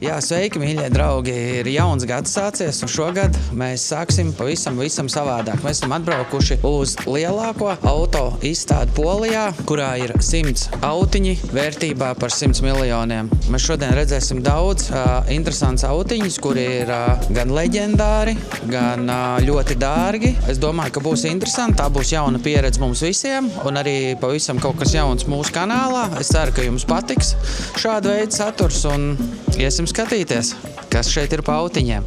Jā, sveiki, mīļie draugi! Ir jauns gads sācies, un šogad mēs sāksim pavisam savādāk. Mēs esam atbraukuši uz lielāko auto izstādi Polijā, kurā ir 100 autiņi vērtībā par 100 miljoniem. Mēs šodien redzēsim daudz interesants autiņus, kuri ir gan leģendāri, gan ļoti dārgi. Es domāju, ka būs interesanti, tā būs jauna pieredze mums visiem, un arī pavisam kaut kas jauns mūsu kanālā. Es ceru, ka jums patiks šāda veida saturs, un iesim skatīties, kas šeit ir pa autiņiem.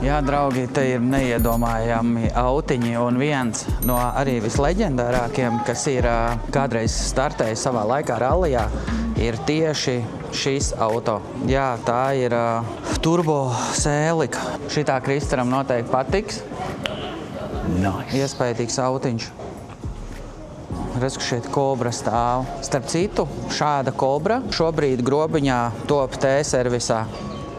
Jā, draugi, te ir neiedomājami autiņi, un viens no arī visleģendārākiem, kas ir kādreiz startējis savā laikā rallijā, ir tieši šis auto. Jā, tā ir turbo sēlika. Šitā Kristaram noteikti patiks. Nice. Iespējīgs autiņš. Redz, ka šeit kobra stāv. Starp citu, šāda kobra šobrīd grobiņā top T-servisā.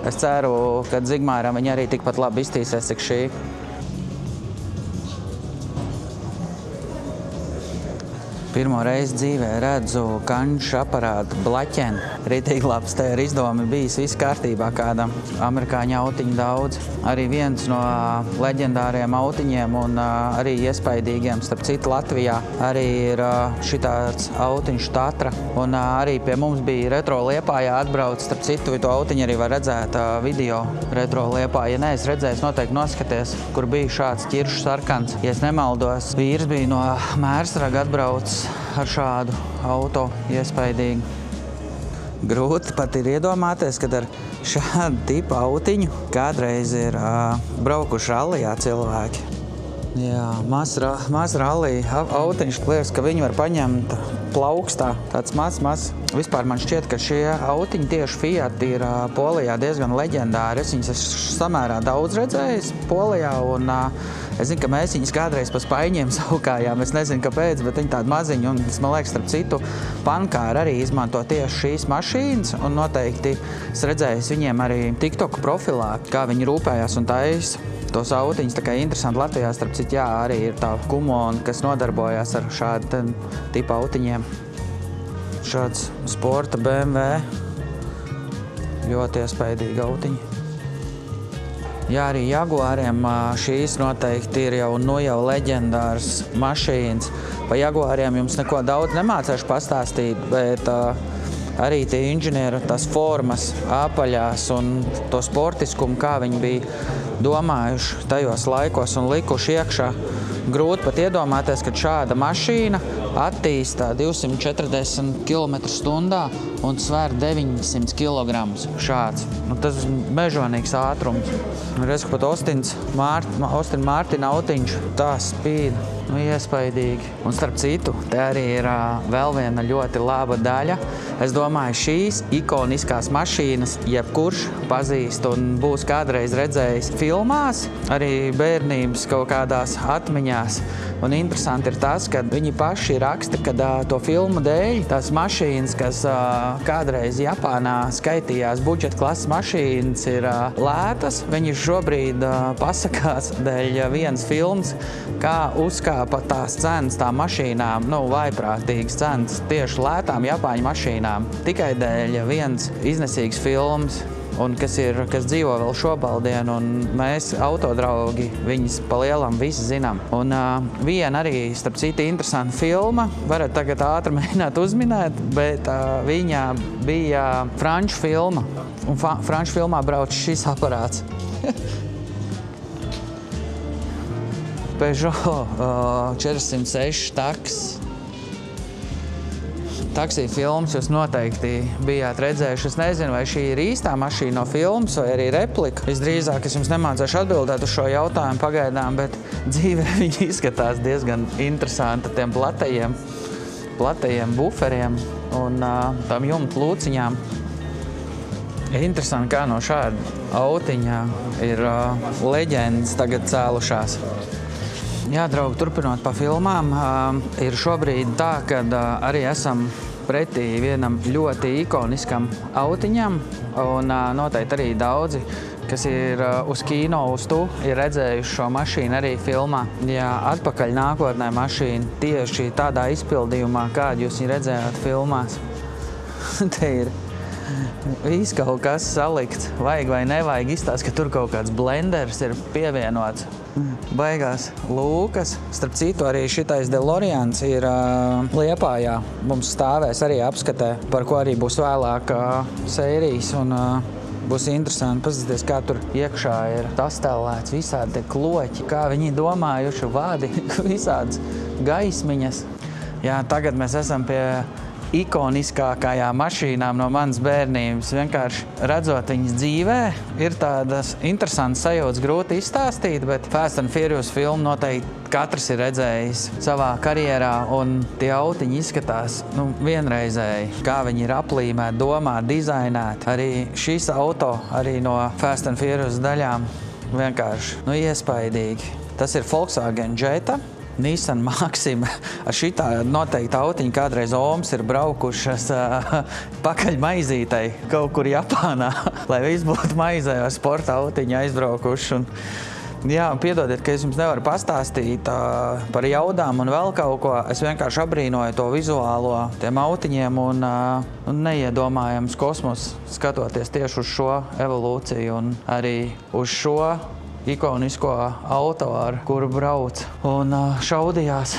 Es ceru, ka Zigmāram viņa arī tikpat labi iztīsies, cik šī. Pirmo reizi dzīvē redzu kanču aparātu blaķeni. Ritīgi labs, te ir izdomi bijis viss kārtībā, kādam amerikāņu autiņu daudz. Arī viens no leģendāriem autiņiem un arī iespaidīgiem, starp citu Latvijā, arī ir šitāds autiņš Tatra. Un arī pie mums bija Retro Liepājā atbrauc, starp citu, to autiņu arī var redzēt video Retro Liepājā. Ja neesi redzējis, noteikti noskaties, kur bija šāds ķiršu sarkans. Ja es nemaldos, vīrs bija no Mērsraga atbraucis ar šādu auto iespaidīgu. Grūti pat ir iedomāties, kad ar šādu tipu autiņu kādreiz ir braukuši rallijā cilvēki. Jā, maz rallija autiņš, liekas, ka viņi var paņemt plaukstā. Tāds maz. Vispār man šķiet, ka šie autiņi tieši Fiat ir Polijā diezgan leģendāri. Es viņus samērā daudz redzējis Polijā, un es zinu, ka mēs viņus kādreiz pa spaiņiem saukājām. Es nezinu, kāpēc, bet viņi tādi maziņi, un man liekas, starp citu, pankāri arī izmanto tieši šīs mašīnas, un noteikti es redzējis viņiem arī TikTok profilā, kā viņi rūpējās un taisa tos autiņus. Tā kā interesanti Latvijā, starp citu, jā, arī ir tā kumona, kas nodarbojās ar šādu tipu autiņiem. Šāds sporta BMW. Ļoti iespaidīgi autiņi. Jā, arī Jaguāriem šīs noteikti ir jau leģendāras mašīnas. Pa Jaguāriem jums neko daudz nemācēšu pastāstīt, bet arī tie inženieri, tās formas, apaļās un to sportiskumu, kā viņi bija domājuši tajos laikos un likuši iekšā. Grūti pat iedomāties, ka šāda mašīna attīstā 240 km/h un svēr 900 kg. Šāds. Tas ir mežonīgs ātrums. Redz, ka pat Austin Martina autiņš tā spīd. Iespaidīgi. Un starp citu, te arī ir vēl viena ļoti laba daļa. Es domāju, šīs ikoniskās mašīnas jebkurš pazīst un būs kādreiz redzējis filmās, arī bērnības kaut kādās atmiņās. Un interesanti ir tas, ka viņi paši raksta, ka to filmu dēļ tās mašīnas, kas kādreiz Japānā skaitījās budžeta klases mašīnas, ir lētas. Viņi šobrīd pasakās dēļ vienas filmas, kā uzkāpa tās cenas tām mašīnām, vaiprātīgas cenas tieši lētām Japāņu mašīnām. Tikai dēļ viens iznesīgs filmas. Un kas dzīvo vēl šobaldien, un mēs, autodraugi, viņas pa lielam visi zinām. Un viena arī, starp citu, interesanta filma, varat tagad ātri mēģināt uzminēt, bet viņa bija franču filma, un franču filmā brauc šis aparāts. Peugeot 406 taks. Taksī filmas jūs noteikti bijāt redzējuši. Es nezinu, vai šī ir īstā mašīna no filmas vai arī replika. Visdrīzāk es jums nemācēšu atbildēt uz šo jautājumu pagaidām, bet dzīvē viņi izskatās diezgan interesanti tiem platajiem buferiem un tām jumtu lūciņām. Interesanti, kā no šāda autiņa ir leģendas tagad cēlušās. Jā, draugi, turpinot pa filmām, ir šobrīd tā, ka arī esam pretī vienam ļoti ikoniskam autiņam, un noteikti arī daudzi, kas ir uz kino, ir redzējuši šo mašīnu arī filmā. Jā, atpakaļ nākotnē mašīna tieši tādā izpildījumā, kādu jūs viņu redzējāt filmās. Te ir Viss kaut kas salikts, vajag vai nevajag, izstāst, ka tur kaut kāds blenders ir pievienots. Baigās lūkas. Starp citu, arī šitais DeLoreans ir Liepājā. Mums stāvēs arī apskatē, par ko arī būs vēlāk sērijas. Un būs interesanti paskatīties, kā tur iekšā ir tastelēts visādi kloķi, kā viņi domājuši vadi, visādas gaismiņas. Jā, tagad mēs esam pie ikoniskākajām mašīnām no manas bērnības. Vienkārši redzot viņas dzīvē, ir tādas interesantas sajūtas, grūti izstāstīt, bet Fast and Furious filmu noteikti katrs ir redzējis savā karjerā, un tie autiņi izskatās vienreizēji, kā viņi ir aplīmēti, domāti, dizainēti. Arī šis auto, arī no Fast and Furious daļām, vienkārši iespaidīgi. Tas ir Volkswagen Jetta. Nissan Maxima. Ar šitā noteikti autiņu kādreiz omas ir braukušas pakaļ maizītei kaut kur Japānā, lai viss būtu maizē ar sporta autiņu aizbraukuši. Jā, piedodiet, ka es jums nevaru pastāstīt par jaudām un vēl kaut ko. Es vienkārši abrīnoju to vizuālo tiem autiņiem un neiedomājams kosmos, skatoties tieši uz šo evolūciju un arī uz šo ikonisko auto, ar kuru brauc un šaudījās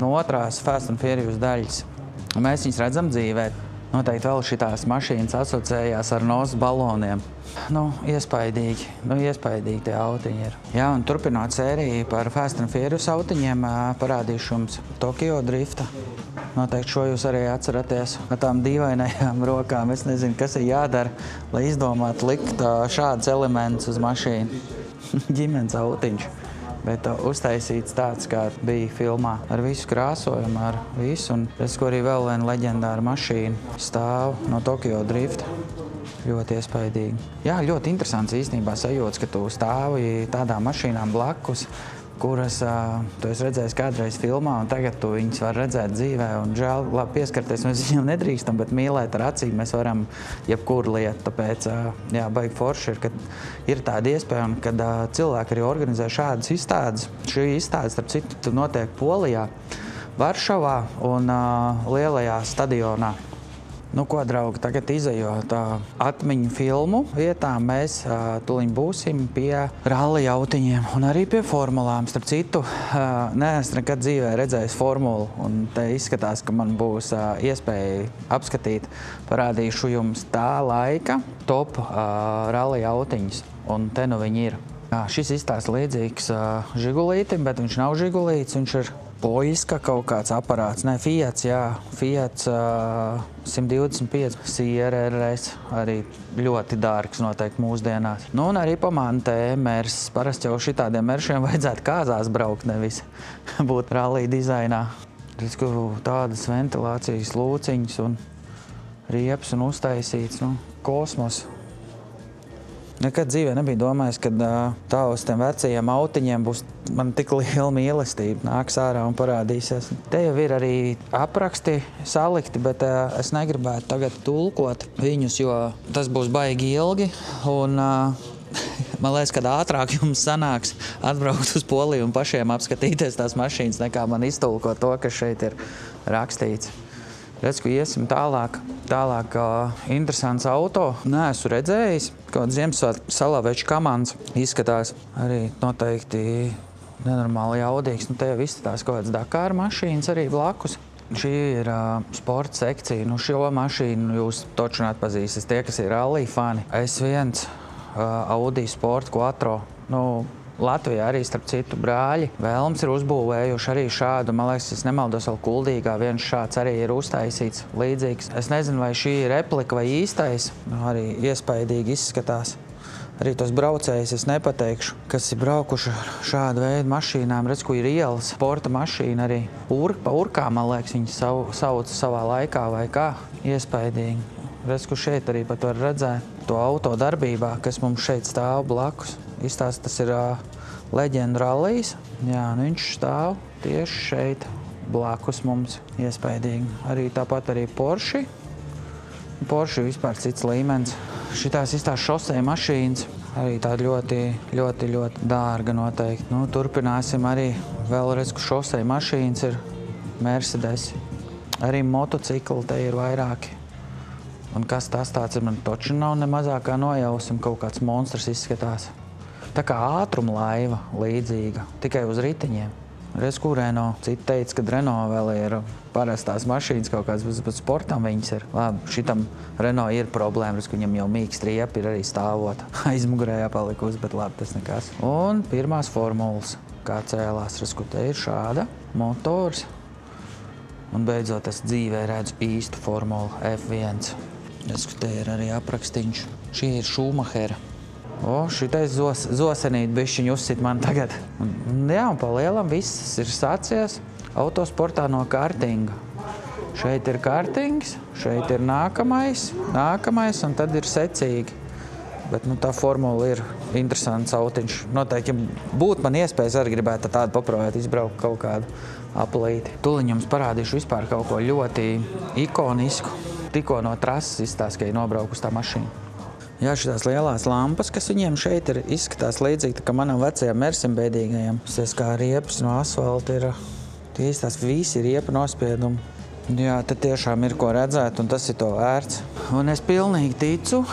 no otrās Fast and Furious daļas. Mēs viņus redzam dzīvē. Noteikti vēl šitās mašīnas asociējās ar nos baloniem. Iespaidīgi. Iespaidīgi tie autiņi ir. Jā, un turpinot sēriju par Fast and Furious autiņiem, parādīšu jums Tokio drifta. Noteikti šo jūs arī atceraties ar tām dīvainajām rokām. Es nezinu, kas ir jādara, lai izdomātu likt šādus elementus uz mašīnu. Ģimenes autiņš, bet uztaisīts tāds, kā bija filmā, ar visu krāsojumu, ar visu. Un es arī vēl viena leģendāra mašīna stāv no Tokio drifta. Ļoti iespaidīgi. Jā, ļoti interesants īstenībā sajūts, ka tu stāvi tādām mašīnām blakus, kuras tu esi redzējis kādreiz filmā, un tagad tu viņus var redzēt dzīvē. Un žēl, labi pieskarties mēs viņam nedrīkstam, bet mīlēt ar acīm mēs varam jebkuru lietu. Tāpēc, jā, baigi forši ir, kad ir tāda iespēja, un kad cilvēki arī organizē šādas izstādes. Šī izstāde, starp citu, notiek Polijā, Varšavā un lielajā stadionā. Ko, draugi, tagad izejot atmiņu filmu vietā, mēs tuliņ būsim pie rallija autiņiem un arī pie formulām. Starp citu, neesmu nekad dzīvē redzējis formulu, un te izskatās, ka man būs iespēja apskatīt. Parādīšu jums tā laika top rallija autiņus, un te nu viņi ir. Šis izstāsta līdzīgs Žigulītim, bet viņš nav Žigulīts, viņš ir Poļska kaut kāds aparāts. Nē, Fiats, jā. Fiats 125 CRRS, arī ļoti dārgs noteikti mūsdienās. Un arī Pamante Mers. Parasti jau šitādiem Meršiem vajadzētu kāzās braukt, nevis būt rallija dizainā. Tādas ventilācijas lūciņas un riepas un uztaisīts, kosmos. Nekad dzīvē nebija domājis, ka tā uz tiem vecajiem autiņiem būs man tik liela mīlestība. Nāks ārā un parādīsies. Te jau ir arī apraksti salikti, bet es negribētu tagad tulkot viņus, jo tas būs baigi ilgi. Un man liekas, kad ātrāk jums sanāks atbraukt uz Poliju un pašiem apskatīties tās mašīnas, nekā man iztulkot to, kas šeit ir rakstīts. Redz, ka iesim tālāk. Interesants auto. Neesmu redzējis. Kaut Ziemassvētku Salaveču Kamans izskatās arī noteikti nenormāli jaudīgs. Te jau izskatās kaut kāds Dakāra mašīnas arī blakus. Šī ir sporta sekcija. Šo mašīnu jūs toču atpazīstat. Tie, kas ir rallija fani. S1 Audi Sport Quattro. Latvijā arī, starp citu, brāļi Vēlms ir uzbūvējuši arī šādu, man liekas, es nemaldos vēl Kuldīgā, viens šāds arī ir uztaisīts līdzīgs. Es nezinu, vai šī ir replika vai īstais, arī iespaidīgi izskatās. Arī tos braucējus es nepateikšu, kas ir braukuši šādu veidu mašīnām. Redz, ko ir ielas, sporta mašīna arī. Pa urkām, man liekas, viņi sauca savā laikā vai kā. Iespaidīgi. Redz, ko šeit arī pat var redzēt to auto darbībā, kas mums šeit stāv blakus. Izstāsta, tas ir leģenda rallijs. Jā, viņš stāv tieši šeit blakus mums. Iespaidīgi. Arī tāpat arī Porsche. Porsche vispār cits līmenis. Šitās izstāsta šoseja mašīnas. Arī tāda ļoti dārga noteikti. Turpināsim arī vēl redz, ka šoseja mašīnas ir Mercedes. Arī motocikli te ir vairāki. Un kas tas tāds ir, man toči nav ne mazākā nojausma, kaut kāds monstrs izskatās. Tā kā ātruma laiva līdzīga, tikai uz riteņiem. Reiz kur Renault, citi teica, ka Renault vēl ir parastās mašīnas kaut kāds, bet sportam viņas ir. Labi, šitam Renault ir problēma, ka viņam jau mīkst riepa ir arī stāvot. Aizmugurējā palikusi, bet labi, tas nekas. Un pirmās formulas, kā cēlās, kur te ir šāda motors. Un beidzot es dzīvē redzu īstu formulu F1. Te ir arī aprakstiņš. Šī ir Šumahera. Šitais zosenīt bišķiņu uzsit man tagad. Jā, un pa lielam viss ir sācies autosportā no kartinga. Šeit ir kartings, šeit ir nākamais, un tad ir secīgi. Bet tā formula ir interesants autiņš. Noteikti, ja būtu man iespējas, arī gribētu tādu paprovēt, izbraukt kaut kādu aplīti. Tuliņ jums parādīšu vispār kaut ko ļoti ikonisku. Tikko no trases izstāst, ka ir nobraukusi tā mašīna. Jā, šitās lielās lampas, kas viņiem šeit ir, izskatās līdzīgi, kā manam vecajam Mersim bēdīgajam. Tas kā riepas no asfalta ir, tās visi riepa nospiedumi. Jā, te tiešām ir ko redzēt, un tas ir to vērts. Un es pilnīgi ticu,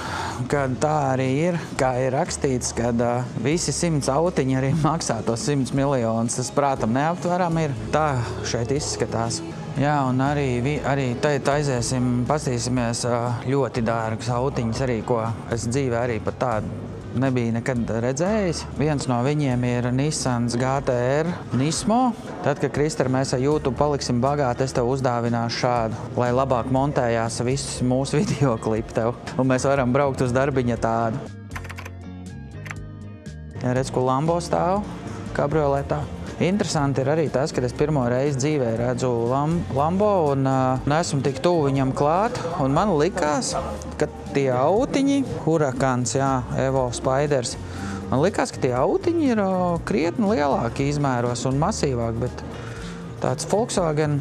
ka tā arī ir, kā ir rakstīts, kad visi 100 autiņi arī maksā tos 100 miljonus. Tas, prātam, neaptveram ir. Tā šeit izskatās. Jā, un arī teit aiziesim, pastīsimies ļoti dārgus autiņus arī, ko es dzīvē arī pat tādu nebija nekad redzējis. Viens no viņiem ir Nissans GTR Nismo. Tad, kad Krister, mēs ar YouTube paliksim bagāti, es tev uzdāvināšu šādu, lai labāk montējās visus mūsu videoklipu tev. Un mēs varam braukt uz darbiņa tādu. Jā, redz, ko Lambo stāv kabrioletā. Interesanti ir arī tas, ka es pirmo reizi dzīvē redzu Lambo un esmu tik tuvu viņam klāt. Un man likās, ka tie autiņi, Huracans, jā, Evo Spiders, man likās, ka tie autiņi ir krietni lielāki izmēros un masīvāki, bet tāds Volkswagen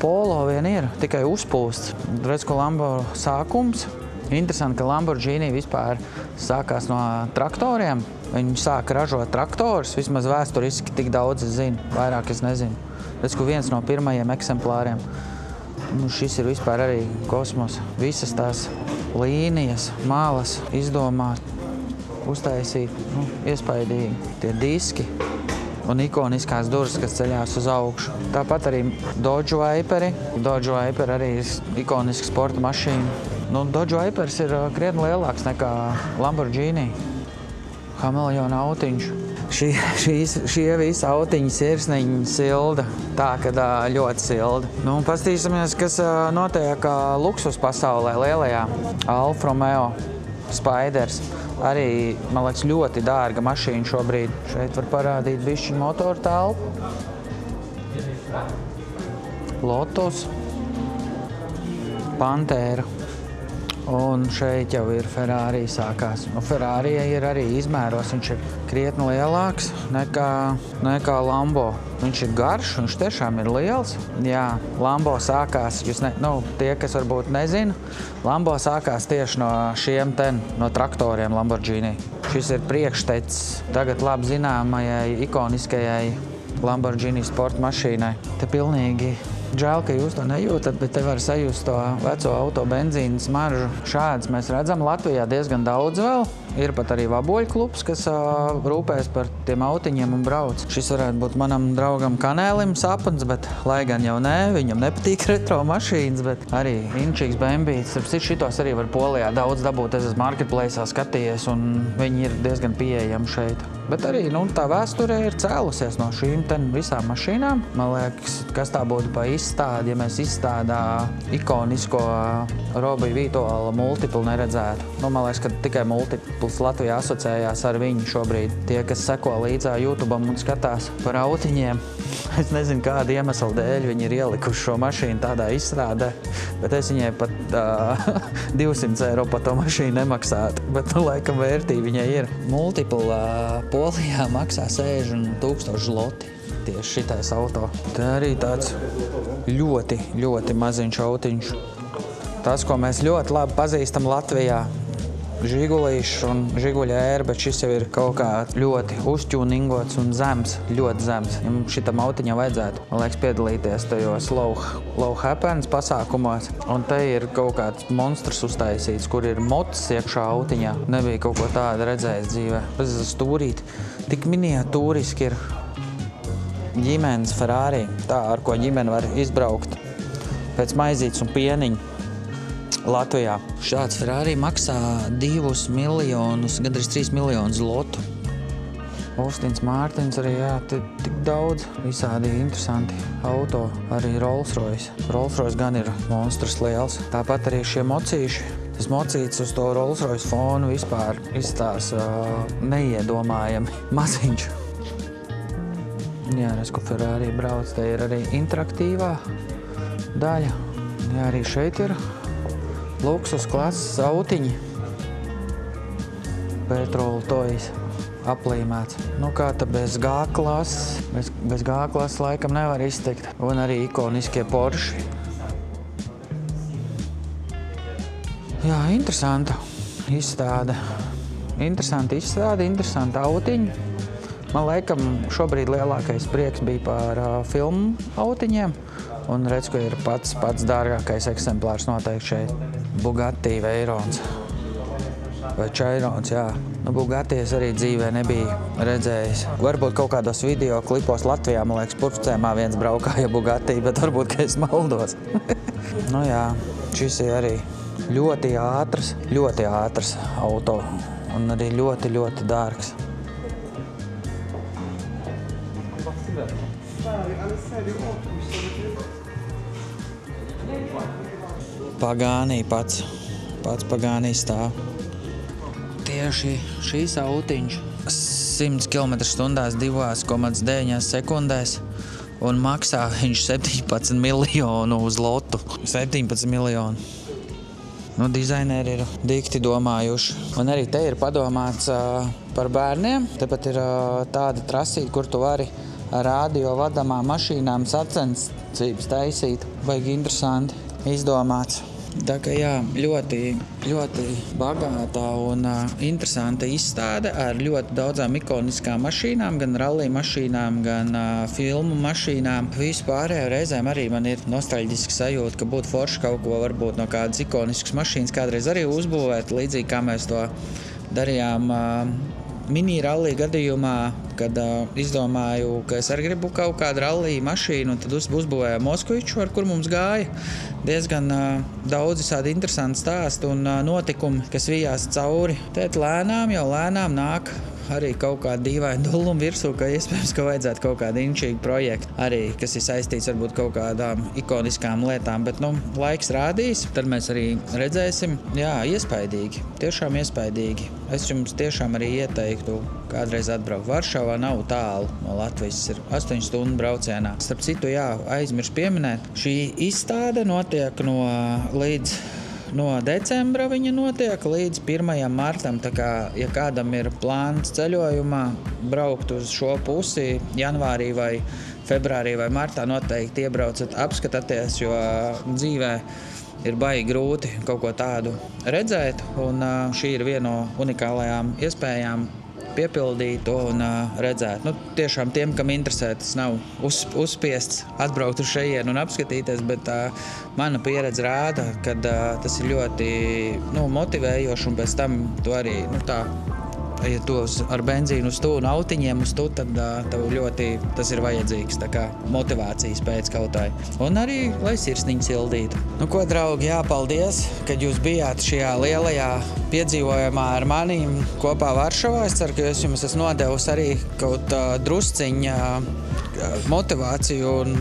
Polo vien ir, tikai uzpūsts. Redz, ko Lambo sākums. Interesanti, ka Lamborghini vispār sākās no traktoriem. Viņi sāka ražot traktorus, vismaz vēsturiski tik daudz es zinu, vairāk es nezinu. Redz, ka viens no pirmajiem eksemplāriem. Šis ir vispār arī kosmos. Visas tās līnijas, malas izdomāt, uztaisīt, iespaidīgi. Tie diski un ikoniskās durvis, kas ceļās uz augšu. Tāpat arī Dodge Viperi. Dodge Viperi arī ir ikoniska sporta mašīna. Dodge Vipers ir krietni lielāks nekā Lamborghini. Hameleona autiņš. Šie visi autiņi sirsniņi silda. Tā, ka ļoti silda. Pastīsimies, kas notiek luksus pasaulē lielajā. Alfa Romeo Spiders. Arī, man liekas, ļoti dārga mašīna šobrīd. Šeit var parādīt bišķiņu motoru telpu. Lotus. Pantera. Un šeit jau ir Ferrari sākās. Ferrari ir arī izmēros, viņš ir krietni lielāks nekā Lambo. Viņš ir garš, viņš tiešām ir liels. Jā, Lambo sākās, tie, kas varbūt nezina, Lambo sākās tieši no šiem no traktoriem Lamborghini. Šis ir priekštecis tagad labi zināmajai, ikoniskajai Lamborghini sporta mašīnai. Te pilnīgi žēl, ka jūs to nejūtat, bet te var sajust to veco auto benzīnu smaržu. Šāds mēs redzam Latvijā diezgan daudz vēl. Ir pat arī vaboļu klubs, kas rūpēs par tiem autiņiem un brauc. Šis varētu būt manam draugam Kanēlim sapnis, bet lai gan jau nē, viņam nepatīk retro mašīnas, bet arī inčīgs bembīts. Šitos arī var Polijā daudz dabūt. Es esmu marketplace'ā skatījies un viņi ir diezgan pieejami šeit. Bet arī tā vēsture ir cēlusies no šīm visām mašīnām. Man liekas, kas tā būtu pa izstādi, ja mēs izstādā ikonisko Robiju Vītola multiplu neredzētu. Man liekas, ka tikai multipls Latvijā asociējās ar viņu šobrīd. Tie, kas seko līdzā YouTube'am un skatās par autiņiem, es nezinu, kādu iemeslu dēļ viņi ir ielikuši šo mašīnu tādā izstrādē, bet es viņai pat 200 eiro par to mašīnu nemaksātu. Bet, laikam, vērtība viņai ir. Multipla Polijā maksā 60,000 zloti. Tieši šitais auto. Tā arī tāds ļoti, ļoti maziņš autiņš. Tas, ko mēs ļoti labi pazīstam Latvijā, žigulīšs un žiguļa ēra, bet šis jau ir kaut kā ļoti uzķūningots un zems, ļoti zems. Ja šitam autiņam vajadzētu, man liekas, piedalīties tajos low happens pasākumos, un te ir kaut kāds monstrs uztaisīts, kur ir mots iekšā autiņā. Nebija kaut ko tādu redzējis dzīvē. Tas ir stūrīt. Tik miniatūriski ir ģimenes Ferrari, tā, ar ko ģimene var izbraukt pēc maizītes un pieniņa Latvijā. Šāds Ferrari maksā 2 miljonus, gandrīz 3 miljonus zlotu. Austins Mārtins arī, jā, tik daudz visādi interesanti auto, arī Rolls-Royce. Rolls-Royce gan ir monstrs liels. Tāpat arī šie mocīši. Tas mocīts uz to Rolls-Royce fonu vispār izstās neiedomājami maziņš. Jā, redz, ko Ferrari brauc, te ir arī interaktīvā daļa. Jā, arī šeit ir luksus klases autiņi. Petrol toys aplīmēts. Nu kā ta bez G klases, bez G klases laikam nevar iztikt. Un arī ikoniskie Porsche. Jā, interesanta izstāde. Interesanta autiņi. Man laikam šobrīd lielākais prieks bija par filmu autiņiem. Un redz, ka ir pats dārgākais eksemplārs noteikti šeit. Bugatti Veirons. Vai Chairons, jā. Nu, Bugatti es arī dzīvē nebija redzējis. Varbūt kaut kādos video klipos Latvijā, man liekas, Purvcēmā viens braukāja Bugatti, bet varbūt, ka es maldos. Nu jā, šis ir arī ļoti ātrs auto. Un arī ļoti dārgs. Pagānī pats Pagānī stāv. Tieši šīs autiņš 100 km/h 2,9 sekundēs un maksā viņš 17 miljonu uz lotu. 17 miljonu. Nu, dizaineri ir dikti domājuši. Un arī te ir padomāts par bērniem. Tepat ir tāda trasīta, kur tu vari ar radio vadamām mašīnām sacensības taisīt. Baigi interesanti izdomāts. Tā kā jā, ļoti bagātā un interesanta izstāde ar ļoti daudzām ikoniskām mašīnām, gan rallija mašīnām, gan filmu mašīnām. Vispārējo reizēm arī man ir nostalģiski sajūta, ka būtu forši kaut ko varbūt no kādas ikoniskas mašīnas kādreiz arī uzbūvēt, līdzīgi kā mēs to darījām mini rallija gadījumā, kad izdomāju, ka es arī gribu kaut kādu rallija mašīnu, un tad uzbūvēju Moskviču, ar kur mums gāja diezgan daudz visādi interesanti stāsti un notikumi, kas vijās cauri. Tēt lēnām nāk arī kaut kāda dīvaina dulluma virsū, ka iespējams, ka vajadzētu kaut kādu inčīgu projektu arī, kas ir saistīts varbūt kaut kādām ikoniskām lietām, bet, laiks rādīs, tad mēs arī redzēsim. Jā, iespaidīgi, tiešām iespaidīgi. Es jums tiešām arī ieteiktu kādreiz atbraukt. Varšavā nav tālu no Latvijas, ir 8 stundu braucienā. Starp citu, jā, aizmirst pieminēt, šī izstāde notiek no decembra viņa notiek līdz 1. martam, tā kā, ja kādam ir plāns ceļojumā braukt uz šo pusi janvārī vai februārī vai martā, noteikti iebraucat, apskatāties, jo dzīvē ir baigi grūti kaut ko tādu redzēt, un šī ir viena no unikālajām iespējām piepildīt to un redzēt. Tiešām tiem, kam interesē, tas nav uzspiests atbraukt uz šejienu un apskatīties, bet mana pieredze rāda, ka tas ir ļoti motivējoši, un pēc tam tu arī ja tu ar benzīnu uz to un autiņiem uz to, tad tev ļoti tas ir vajadzīgs, tā kā motivācijas pēc kaut tai. Un arī, lai sirsniņa sildītu. Nu ko, draugi, jā, paldies, kad jūs bijāt šajā lielajā piedzīvojumā ar manīm kopā Varšavā. Es ceru, ka es jums esmu nodevusi arī kaut drusciņa motivāciju un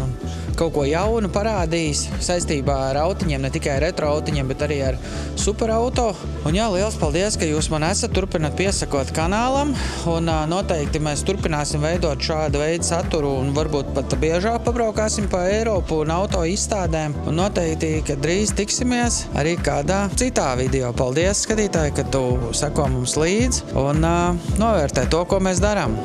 kaut ko jaunu parādījis saistībā ar autiņiem, ne tikai retro autiņiem, bet arī ar superauto. Un jā, liels paldies, ka jūs man esat, turpināt piesakot kanālam, un noteikti mēs turpināsim veidot šādu veidu saturu un varbūt pat biežāk pabraukāsim pa Eiropu un auto izstādēm. Un noteikti, ka drīz tiksimies arī kādā citā video. Paldies, skatītāji, ka tu sako mums līdzi un novērtē to, ko mēs darām.